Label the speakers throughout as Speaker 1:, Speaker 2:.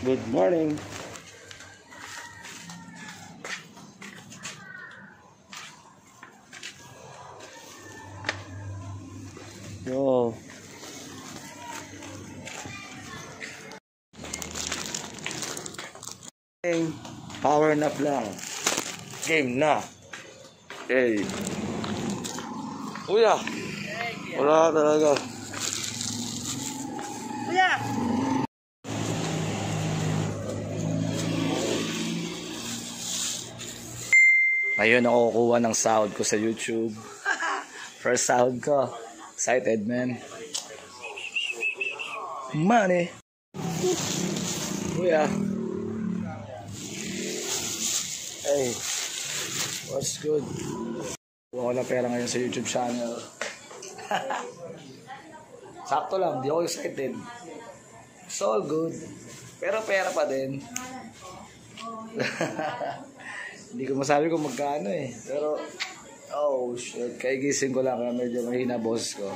Speaker 1: Good morning. Yo. Power nap lang. Game na. Hey. Kuya. Wala talaga.
Speaker 2: Kuya.
Speaker 1: Ngayon ako kukuha ng sahod ko sa YouTube. First sahod ko. Excited, man. Money. Kuya. Hey. What's good? Kuha ko na pera ngayon sa YouTube channel. Sakto lang, di ako excited. It's all good. Pero pera pa din. Hindi ko masabi kung magkano eh. Pero, oh shit. Kaigising ko lang kaya medyo mahina boses ko.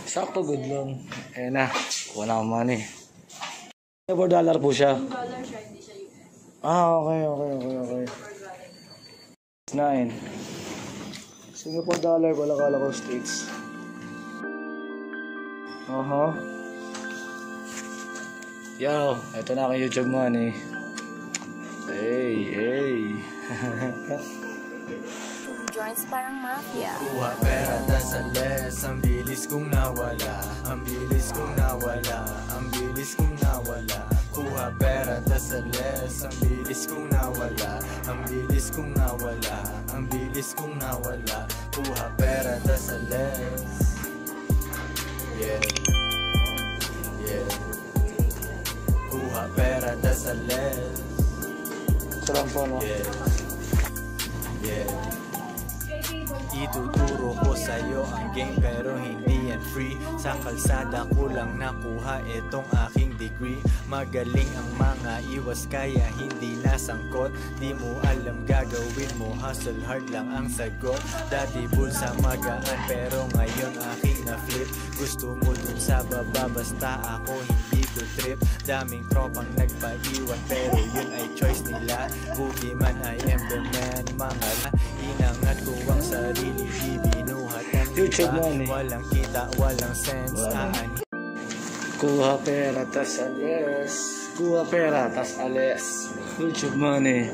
Speaker 1: Sakto good lang. Ayan na. Kuha na akong money. $4 po siya.
Speaker 2: $1 siya, hindi siya US.
Speaker 1: Okay. 9. $4 wala kala ko States. Yo, ito na akong YouTube money. Hey.
Speaker 3: Joints parang mafia.
Speaker 4: Kuha pera tas alis, ang bilis kong nawala. Ang bilis kong nawala. Ang bilis kong nawala. Kuha pera tas alis, ang bilis kong nawala. Ang bilis kong nawala. Ang bilis kong nawala. Kuha pera tas alis. Yeah. Kuha pera tas alis.
Speaker 1: Sarang po, no?
Speaker 4: Yeah. Ituturo ko sa'yo ang game pero hindi yan free. Sa kalsada ko lang nakuha itong aking degree. Magaling ang mga iwas kaya hindi nasangkot. Di mo alam gagawin mo, hustle hard lang ang sagot. Dati bulsa magaan pero ngayon aking na-flip. Gusto mo dun sa baba basta ako hindi ko trip. Daming tropang nagpaiwan pero yun ay choice nila. Buti man I am the man. Mga inangat ko ang sarili, di binuhat ng
Speaker 1: YouTube money.
Speaker 4: Walang kita, walang sense.
Speaker 1: Kuha pera tas alis. Kuha pera tas alis. YouTube money.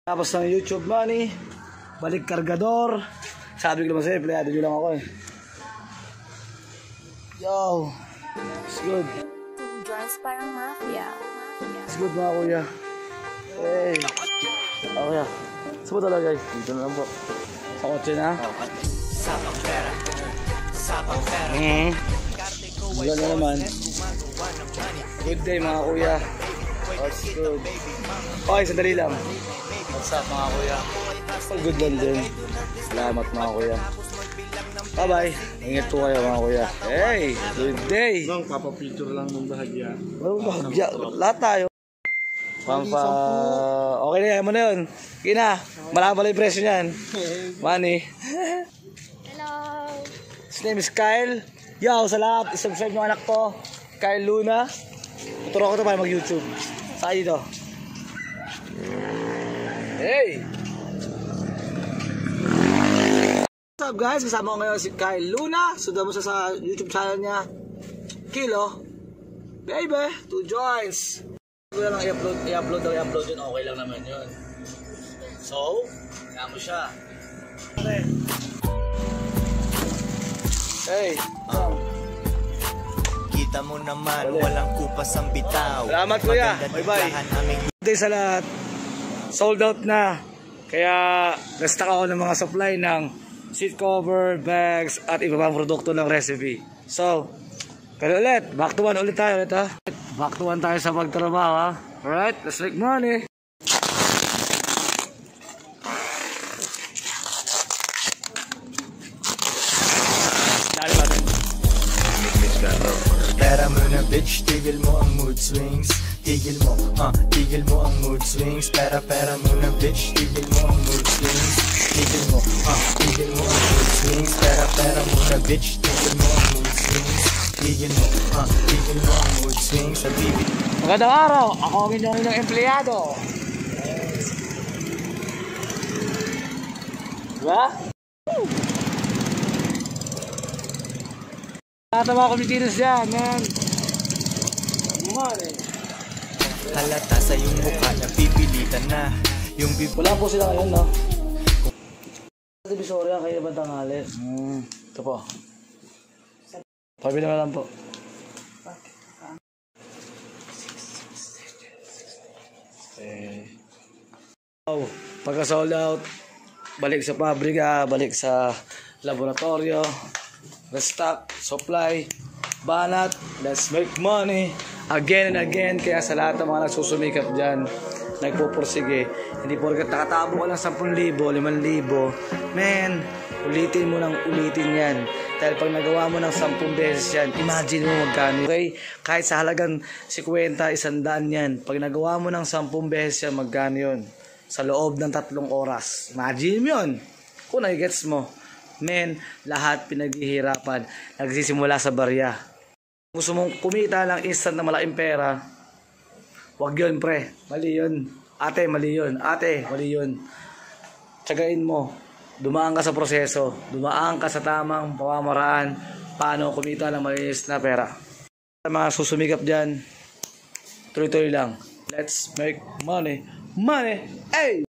Speaker 1: Tapos ng YouTube money, balik kargador. Sabi ko naman sa'yo, playado nyo lang ako eh. Yo. It's good.
Speaker 3: Joints parang mafia.
Speaker 1: It's good mga kuya. Hey. Oh kuya. Saan po talaga guys? Dito na lang po. Sa kotse na?
Speaker 4: Sapang pera. Sapang pera.
Speaker 1: Wala na naman. Good day mga kuya. What's good? Okay, sandali lang. What's up mga kuya? All good lang din. Salamat mga kuya. Bye bye. Ingat po kayo mga kuya. Hey, good day.
Speaker 5: Bang, papapicture lang ng bahagya.
Speaker 1: Bahagya. Lahat tayo. Okay na yan mo na yun. Kina, malaki pala yung presyo niyan. Money.
Speaker 3: Hello.
Speaker 1: His name is Kyle. Yo, sa lahat, isubscribe yung anak ko, Kyle Luna. Tuturo ko ito para mag-YouTube. Saan dito? Hey! What's up guys? Kasama ko ngayon si Kyle Luna. Sundan mo siya sa YouTube channel niya. Kilo. Baby, 2 joints. Kung lang i-upload yun, okay lang naman yun. So, kaya mo siya. Hey!
Speaker 4: Kita mo naman, walang kupas ang bitaw.
Speaker 1: Salamat kuya. Bye-bye. Good day sa lahat. Sold out na. Kaya restock ako ng mga supply ng seat cover, bags, at iba pang produkto ng recipe. So, pero ulit, back to one ulit tayo ulit ha. Back to one tayo sa pagtrabaho ha. Alright, let's make money.
Speaker 4: Pera mo na bitch, tigil mo ang mood swings. Tigil mo ang mood swings. Pera mo na bitch, tigil mo ang mood swings. Tigil mo ang mood swings. Pera mo na bitch, tigil mo ang mood swings. Tigin mo ang mood swing sa bibig.
Speaker 1: Magandang araw, ako ang inyong empleyado. Diba? Lahat ng mga kumitinos dyan, man. Money.
Speaker 4: Halata sa iyong mukha, napipilitan na yung
Speaker 1: Wala po sila ngayon, no? Sa Divisoria, kayo ba tanghali? Ito po. Pabili na lang po. Oh, pagka sold out, balik sa pabrika, balik sa laboratorio, restock, supply, banat, let's make money again and again. Kaya sa lahat ng mga nagsusumikap dyan, nagpupursige, hindi porket nakatabo ka lang 10,000, 5,000, men, ulitin mo nang ulitin yan. Dahil pag nagawa mo ng 10 beses yan, imagine mo magkano. Okay? Kahit sa halagang 50, 100 yan, pag nagawa mo ng 10 beses yan, magkano yun? Sa loob ng 3 oras. Imagine mo yun. Kung nagigets mo. Men, lahat pinaghihirapan. Nagsisimula sa barya. Gusto mong kumita ng instant na malaking pera, wag yun, pre. Mali yun. Ate, mali yun. Ate, mali yun. Tsagain mo. Dumaan ka sa proseso. Dumaan ka sa tamang pamamaraan. Paano kumita ng malinis na pera. Sa mga susumikap dyan, tuloy-tuloy lang. Let's make money. Money! Hey!